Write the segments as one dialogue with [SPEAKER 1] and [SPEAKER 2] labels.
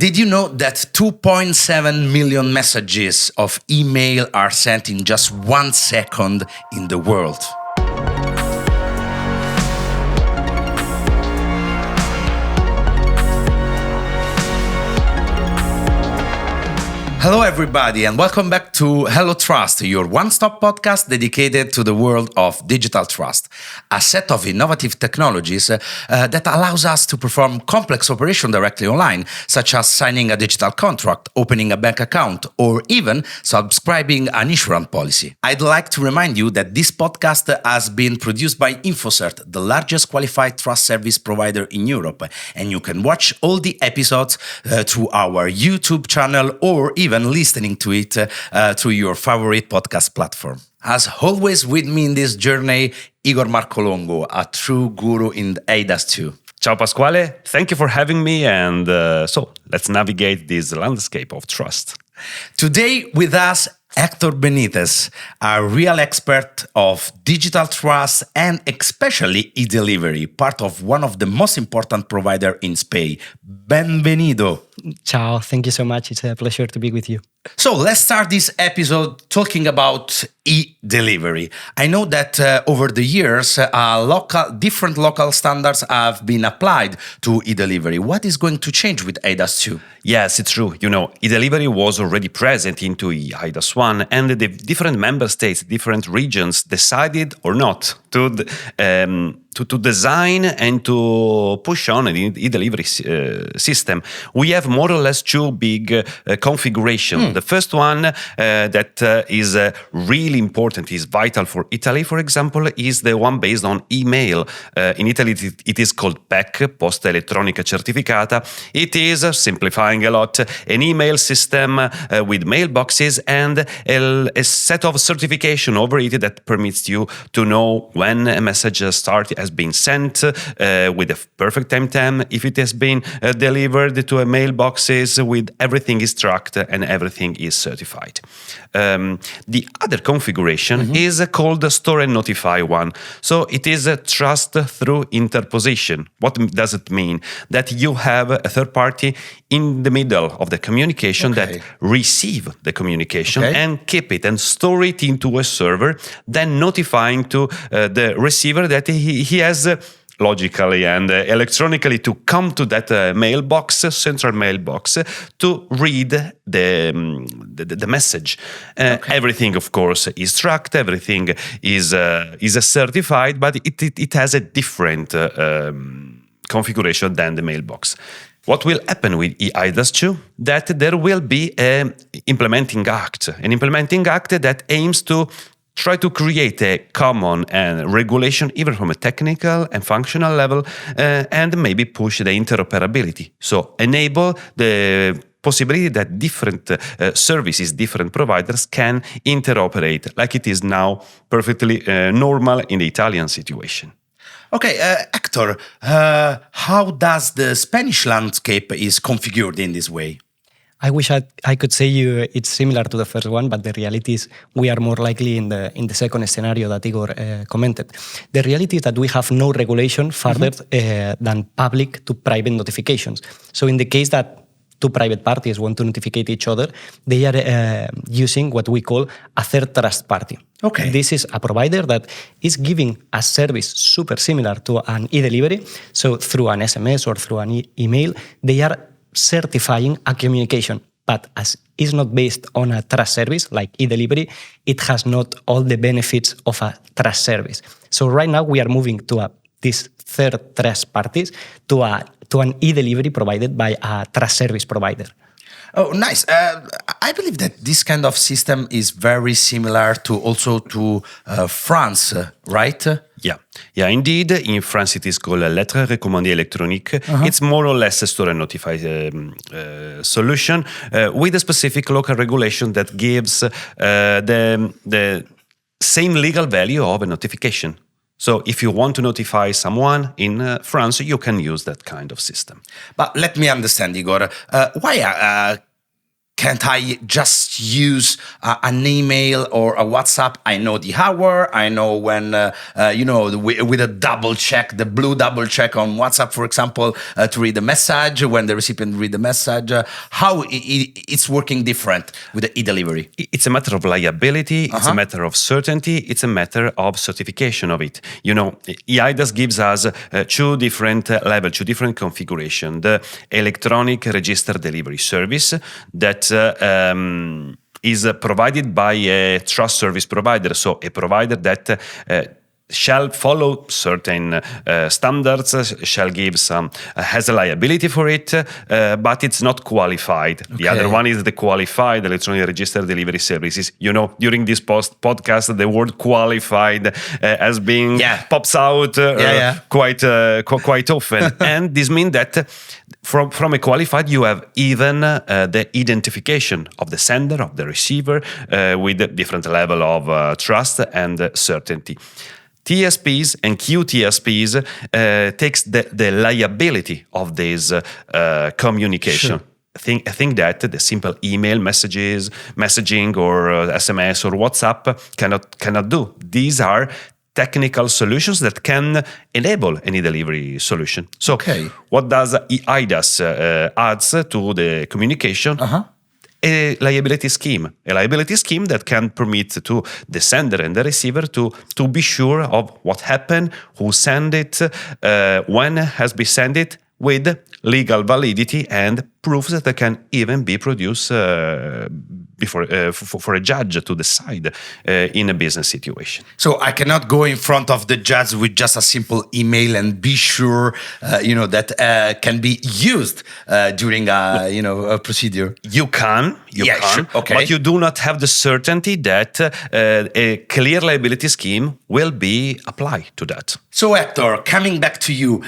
[SPEAKER 1] Did you know that 2.7 million messages of email are sent in just 1 second in the world? Hello everybody and welcome back to Hello Trust, your one-stop podcast dedicated to the world of digital trust, a set of innovative technologies that allows us to perform complex operations directly online, such as signing a digital contract, opening a bank account, or even subscribing an insurance policy. I'd like to remind you that this podcast has been produced by InfoCert, the largest qualified trust service provider in Europe, and you can watch all the episodes through our YouTube channel or even listening to it through your favorite podcast platform. As always with me in this journey, Igor Marcolongo, a true guru in eIDAS too.
[SPEAKER 2] Ciao Pasquale, thank you for having me, and so let's navigate this landscape of trust.
[SPEAKER 1] Today with us, Héctor Benítez, a real expert of digital trust and especially e-delivery, part of one of the most important providers in Spain. Bienvenido.
[SPEAKER 3] Ciao, thank you so much. It's a pleasure to be with you.
[SPEAKER 1] So let's start this episode talking about e-delivery. I know that over the years, different local standards have been applied to e-delivery. What is going to change with eIDAS 2?
[SPEAKER 2] Yes, it's true. E-delivery was already present into eIDAS 1, and the different member states, different regions decided or not to design and to push on an e-delivery system. We have more or less two big configurations. The first one that is really important, is vital for Italy, for example, is the one based on email. In Italy, it is called PEC, Posta Elettronica Certificata. It is, simplifying a lot, an email system with mailboxes and a set of certification over it that permits you to know when a message has been sent with a perfect time, if it has been delivered to a mailboxes with everything is tracked and everything is certified. The other configuration is called store and notify one. So it is a trust through interposition. What does it mean? That you have a third party in the middle of the communication that receive the communication and keep it and store it into a server, then notifying to the receiver that he has logically and electronically to come to that central mailbox to read the message. Everything, of course, is tracked. Everything is certified, but it has a different configuration than the mailbox. What will happen with eIDAS 2? That there will be an implementing act that aims to try to create a common regulation, even from a technical and functional level, and maybe push the interoperability. So enable the possibility that different services, different providers can interoperate, like it is now perfectly normal in the Italian situation.
[SPEAKER 1] Okay, Héctor, how does the Spanish landscape is configured in this way?
[SPEAKER 3] I wish I could say it's similar to the first one, but the reality is we are more likely in the second scenario that Igor commented. The reality is that we have no regulation further than public to private notifications. So in the case that two private parties want to notify each other, they are using what we call a third trust party.
[SPEAKER 1] Okay.
[SPEAKER 3] This is a provider that is giving a service super similar to an e-delivery. So through an SMS or through an email, they are certifying a communication. But as is not based on a trust service like e-delivery, it has not all the benefits of a trust service. So right now we are moving to these third trust parties to an e-delivery provided by a trust service provider.
[SPEAKER 1] Oh, nice. I believe that this kind of system is very similar to France, right?
[SPEAKER 2] Yeah, indeed. In France, it is called a lettre recommandée électronique. It's more or less a store and notify solution with a specific local regulation that gives the same legal value of a notification. So if you want to notify someone in France, you can use that kind of system.
[SPEAKER 1] But let me understand, Igor. Why can't I just use an email or a WhatsApp? I know the hour. I know when, with a double check, the blue double check on WhatsApp, for example, to read the message, when the recipient read the message. How it's working different with the e-delivery?
[SPEAKER 2] It's a matter of liability. It's a matter of certainty. It's a matter of certification of it. eIDAS gives us two different levels, two different configurations. The electronic register delivery service that is provided by a trust service provider, so a provider that shall follow certain standards, shall give some, has a liability for it, but it's not qualified. Okay. The other one is the qualified electronic register delivery services. During this podcast, the word qualified as being pops out quite often. And this means that from a qualified, you have even the identification of the sender, of the receiver, with a different level of trust and certainty. TSPs and QTSPs takes the liability of this communication. Sure. I think that the simple email messaging or SMS or WhatsApp cannot do. These are technical solutions that can enable any delivery solution. So what does eIDAS adds to the communication? A liability scheme that can permit to the sender and the receiver to be sure of what happened, who sent it, when has been sent it, with legal validity and proofs that can even be produced for a judge to decide in a business situation.
[SPEAKER 1] So I cannot go in front of the judge with just a simple email and be sure, that can be used during a procedure.
[SPEAKER 2] You can,
[SPEAKER 1] sure. Okay.
[SPEAKER 2] But you do not have the certainty that a clear liability scheme will be applied to that.
[SPEAKER 1] So Héctor, coming back to you,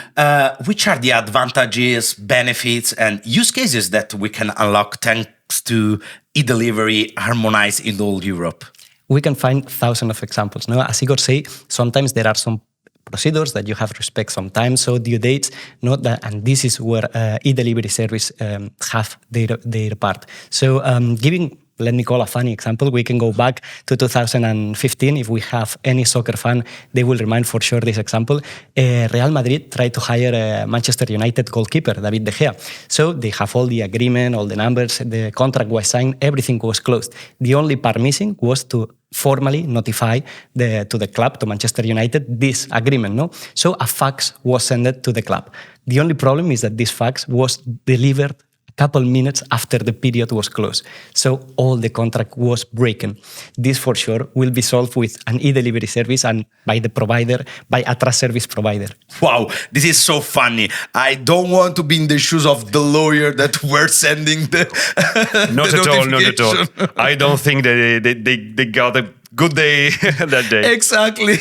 [SPEAKER 1] which are the advantages, benefits, and use cases that we can unlock thanks to e-delivery harmonized in all Europe?
[SPEAKER 3] We can find thousands of examples. No? As Igor say, sometimes there are some procedures that you have to respect sometimes, so due dates, and this is where e-delivery service have their part. So let me call a funny example. We can go back to 2015. If we have any soccer fan, they will remind for sure this example. Real Madrid tried to hire a Manchester United goalkeeper, David De Gea. So they have all the agreement, all the numbers, the contract was signed, everything was closed. The only part missing was to formally notify to the club, to Manchester United, this agreement. No? So a fax was sent to the club. The only problem is that this fax was delivered couple minutes after the period was closed. So all the contract was broken. This for sure will be solved with an e-delivery service and by a trust service provider.
[SPEAKER 1] Wow, this is so funny. I don't want to be in the shoes of the lawyer that were sending the
[SPEAKER 2] Not at all. I don't think they got a good day that day.
[SPEAKER 1] Exactly.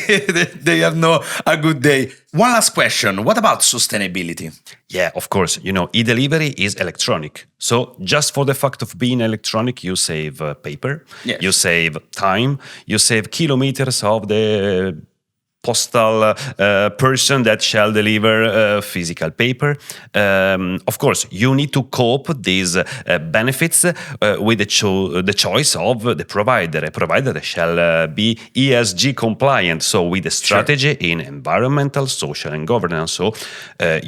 [SPEAKER 1] They have a good day. One last question. What about sustainability?
[SPEAKER 2] Yeah, of course. E-delivery is electronic. So just for the fact of being electronic, you save paper, you save time, you save kilometers of the postal person that shall deliver physical paper. Of course, you need to cope these benefits with the choice of the provider. A provider that shall be ESG compliant, so with a strategy in environmental, social, and governance. So a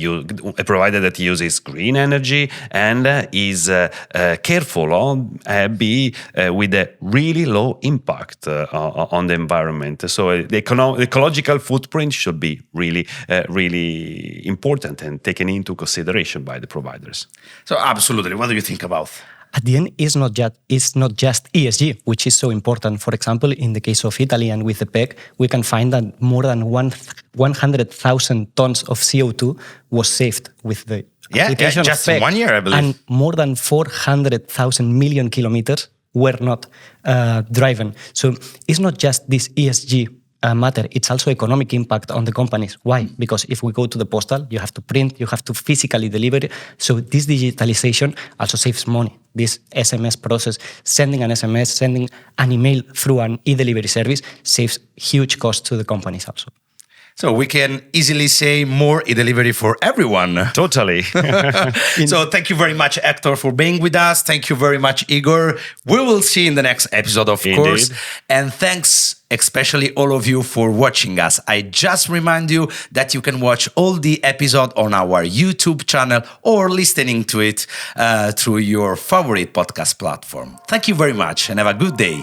[SPEAKER 2] provider that uses green energy and is careful on with a really low impact on the environment. So the ecological footprint should be really important and taken into consideration by the providers.
[SPEAKER 1] So absolutely, what do you think about?
[SPEAKER 3] At the end, it's not just ESG, which is so important. For example, in the case of Italy and with the PEC, we can find that more than 100,000 tons of CO2 was saved with the application of
[SPEAKER 1] just
[SPEAKER 3] PEC.
[SPEAKER 1] 1 year, I believe.
[SPEAKER 3] And more than 400,000 million kilometers were not driven. So it's not just this ESG matter, it's also economic impact on the companies. Why? Because if we go to the postal, you have to print, you have to physically deliver. So this digitalization also saves money. This SMS process, sending an SMS, sending an email through an e-delivery service saves huge costs to the companies also.
[SPEAKER 1] So we can easily say more e-delivery for everyone.
[SPEAKER 2] Totally.
[SPEAKER 1] So thank you very much, Héctor, for being with us. Thank you very much, Igor. We will see you in the next episode, of course. And thanks especially all of you for watching us. I just remind you that you can watch all the episode on our YouTube channel or listening to it through your favorite podcast platform. Thank you very much and have a good day.